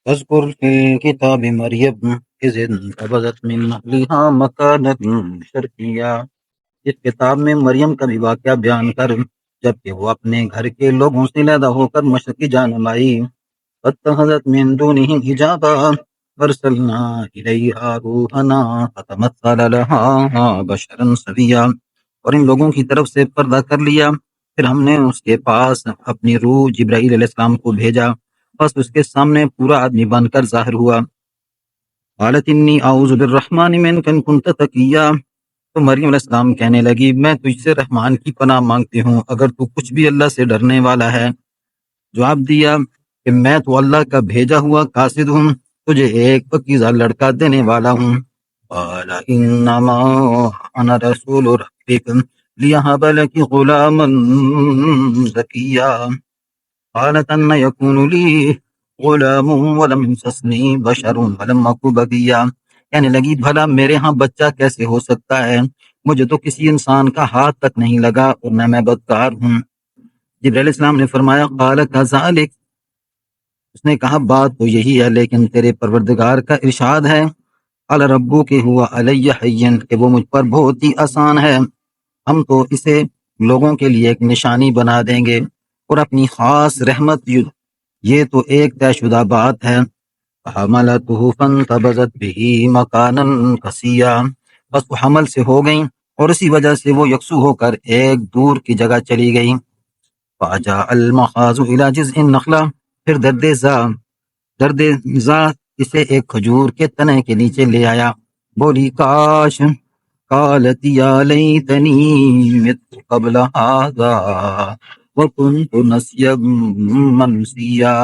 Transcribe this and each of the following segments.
اذکر فی کتاب مریم اذ انتبذت من اہلها مکانا شرقیہ۔ اس کتاب میں مریم کا بھی واقعہ بیان کر جبکہ وہ اپنے گھر کے لوگوں سے علیحدہ ہو کر مشرقی جانب آئی۔ فاتخذت من دونهم حجابا فارسلنا الیہا روحنا فتمثل لها بشرا سویا۔ اور ان لوگوں کی طرف سے پردہ کر لیا، پھر ہم نے اس کے پاس اپنی روح جبرائیل علیہ السلام کو بھیجا، بس اس کے سامنے پورا آدمی بن کر ظاہر ہوا۔ قالت انی اعوذ بالرحمن منک ان کنت تقیا۔ تو مریم علیہ السلام کہنے لگی، میں تجھ سے رحمان کی پناہ مانگتی ہوں اگر تو کچھ بھی اللہ سے ڈرنے والا ہے۔ جواب دیا کہ میں تو اللہ کا بھیجا ہوا قاصد ہوں، تجھے ایک پکیزہ لڑکا دینے والا ہوں۔ قال انما انا رسول ربک لیہب لک غلاما زکیا۔ قالت ان یکون لی غلام ولم یمسسنی بشر ولم اک بغیا۔ کہنے لگی، بھلا میرے ہاں بچہ کیسے ہو سکتا ہے، مجھے تو کسی انسان کا ہاتھ تک نہیں لگا اور نہ میں بدکار ہوں۔ جبرائیل علیہ السلام نے فرمایا، قال کذالک، اس نے کہا بات تو یہی ہے لیکن تیرے پروردگار کا ارشاد ہے، قال ربک ہوا علی حین، کہ وہ مجھ پر بہت ہی آسان ہے، ہم تو اسے لوگوں کے لیے ایک نشانی بنا دیں گے اور اپنی خاص رحمت، یہ تو ایک طے شدہ بات ہے۔ فحملته فانتبذت به مکانا قصیا، بس وہ حمل سے ہو گئیں اور اسی وجہ سے وہ یکسو ہو کر ایک دور کی جگہ چلی گئی۔ فجاء المخاض الى جذع النخلہ، پھر درد زا اسے ایک کھجور کے تنے کے نیچے لے آیا، بولی کاش، قالت یا لیتنی مت قبل هذا وکنت نسیا منسیا،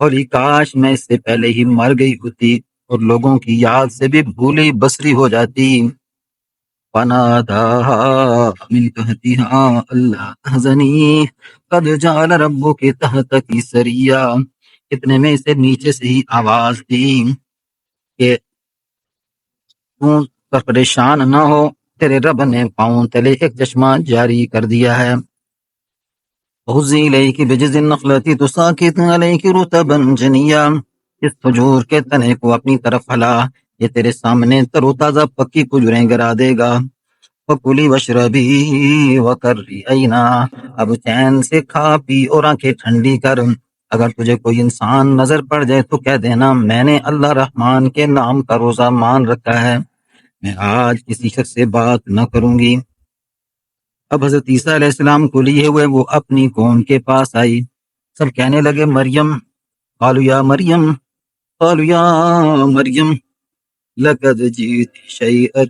بولی کاش میں اس سے پہلے ہی مر گئی ہوتی اور لوگوں کی یاد سے بھی بھولی بسری ہو جاتی۔ فناداها من تحتها الا تحزنی قد جعل ربک تحتک سریا، اتنے میں اسے نیچے سے ہی آواز دی کہ تو پریشان نہ ہو، تیرے رب نے پاؤں تلے ایک چشمہ جاری کر دیا ہے۔ وَهُزِّي إِلَيْكِ بِجِذْعِ النَّخْلَةِ تُسَاقِطْ عَلَيْكِ رُطَبًا جَنِيًّا، اس کھجور کے تنے کو اپنی طرف ہلا، یہ تیرے سامنے تر و تازہ پکی کھجوریں گرا دے گا۔ فَكُلِي وَاشْرَبِي وَقَرِّي عَيْنًا، اب چین سے کھا پی اور آنکھیں ٹھنڈی کر۔ اگر تجھے کوئی انسان نظر پڑ جائے تو کہہ دینا میں نے اللہ رحمان کے نام کا روزہ مان رکھا ہے، میں آج کسی شخص سے بات نہ کروں گی۔ اب حضرت عیسیٰ علیہ السلام کو لیے ہوئے وہ اپنی قوم کے پاس آئی، سب کہنے لگے مریم، قالوا یا مریم لقد جئت شیئا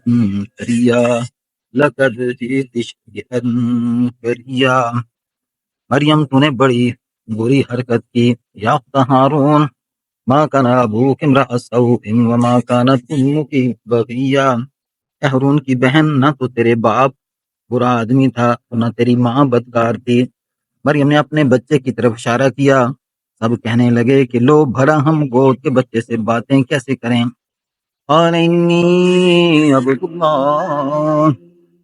فریا، مریم تو نے بڑی بری حرکت کی، یا اخت ہارون ما کان ابوک امرأ سوء وما کانت امک بغیا، اے ہارون کی بہن، نہ تو تیرے باپ برا آدمی تھا اور نہ تیری ماں بدکار تھی۔ مریم نے اپنے بچے کی طرف اشارہ کیا، سب کہنے لگے کہ لو بھلا ہم گود کے بچے سے باتیں کیسے کریں۔ قال انی عبد اللہ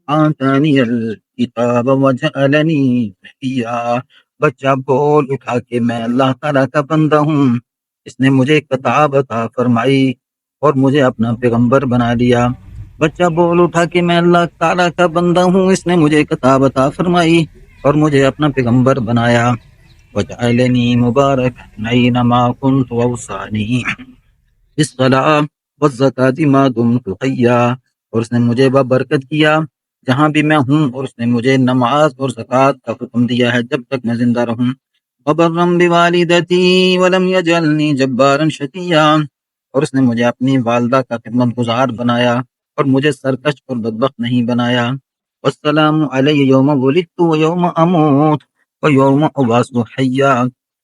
آتانی الکتاب وجعلنی نبیا، بچہ بول اٹھا کہ میں اللہ تعالیٰ کا بندہ ہوں، اس نے مجھے کتاب عطا فرمائی اور مجھے اپنا پیغمبر بنا لیا۔ بچہ بول اٹھا کہ میں اللہ تعالیٰ کا بندہ ہوں، اس نے مجھے کتاب عطا فرمائی اور مجھے اپنا پیغمبر بنایا۔ وجعلنی مبارکا اینما کنت واوصانی بالصلاۃ والزکاۃ ما دمت حیا، اور اس نے مجھے برکت کیا جہاں بھی میں ہوں، اور اس نے مجھے نماز اور زکوٰۃ کا حکم دیا ہے جب تک میں زندہ رہوں۔ وبرا بوالدتی ولم یجعلنی جبارا شقیا، اور اس نے مجھے اپنی والدہ کا خدمت گزار بنایا اور مجھے سرکش اور بدبخت نہیں بنایا۔ والسلام علی یوم ولدت ویوم اموت ویوم ابعث حیا،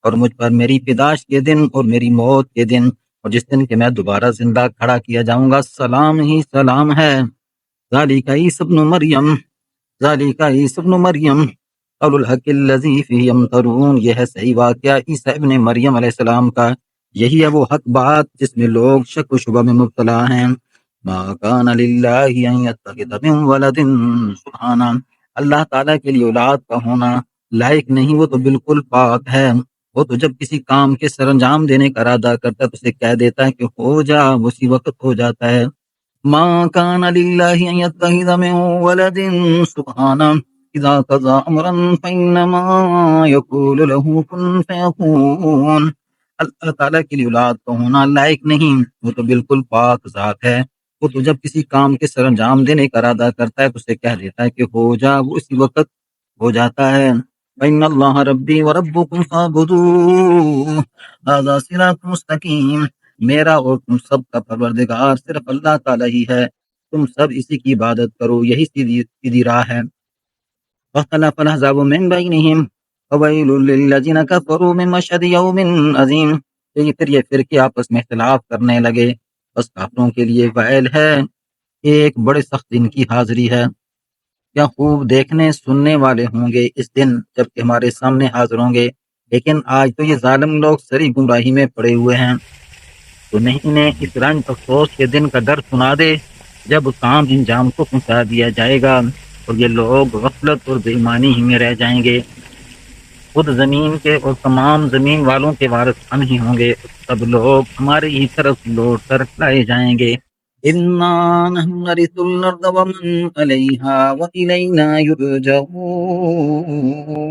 اور مجھ پر میری پیدائش کے دن اور میری موت کے دن اور جس دن کہ میں دوبارہ زندہ کھڑا کیا جاؤں گا سلام ہی سلام ہے۔ ذالک عیسی ابن مریم قول الحق الذی فیہ یمترون، یہ ہے صحیح واقعہ عیسیٰ ابن مریم علیہ السلام کا، یہی ہے وہ حق بات جس میں لوگ شک و شبہ میں مبتلا ہیں۔ ما کان للہ ان یتخذ من ولد سبحانہ، اللہ تعالیٰ کے لیے اولاد کا ہونا لائق نہیں، وہ تو بالکل پاک ہے۔ وہ تو جب کسی کام کے سر انجام دینے کا ارادہ کرتا ہے تو اسے کہہ دیتا ہے کہ ہو جا، وہ اسی وقت ہو جاتا ہے۔ ما كان لله ان يتخذ من ولد سبحانه اذا قضى امرا فانما يقول له كن فيكون۔ اللہ تعالیٰ کے لیے اولاد تو ہونا لائق نہیں، وہ تو بالکل پاک ذات ہے۔ وہ تو جب کسی کام کے سر انجام دینے کا ارادہ کرتا ہے تو اسے کہہ دیتا ہے کہ ہو جا، وہ اسی وقت ہو جاتا ہے۔ فإن اللہ ربی وربکم فاعبدوہ ھذا صراط مستقیم۔ میرا اور تم سب کا پروردگار صرف اللہ تعالیٰ ہی ہے، تم سب اسی کی عبادت کرو، یہی سیدھی راہ ہے۔ فاختلف الأحزاب من بينهم فويل للذين كفروا من مشهد يوم عظيم۔ پھر یہ فرقے آپس میں اختلاف کرنے لگے، بس کافروں کے لیے ویل ہے، ایک بڑے سخت دن کی حاضری ہے۔ کیا خوب دیکھنے سننے والے ہوں گے اس دن جب کہ ہمارے سامنے حاضر ہوں گے، لیکن آج تو یہ ظالم لوگ سری گمراہی میں پڑے ہوئے ہیں۔ تو نہیں انہیں اس رنج افسوس کے دن کا ڈر سنا دے جب اس کام انجام کو پہنچا دیا جائے گا اور یہ لوگ غفلت اور بے ایمانی ہی میں رہ جائیں گے۔ خود زمین کے اور تمام زمین والوں کے وارث ہم ہی ہوں گے، سب لوگ ہماری ہی طرف لوٹ کر لائے جائیں گے۔ اِنَّا نَحْنُ نَرِثُ الْأَرْضَ وَمَنْ عَلَيْهَا وَإِلَيْنَا يُرْجَعُونَ۔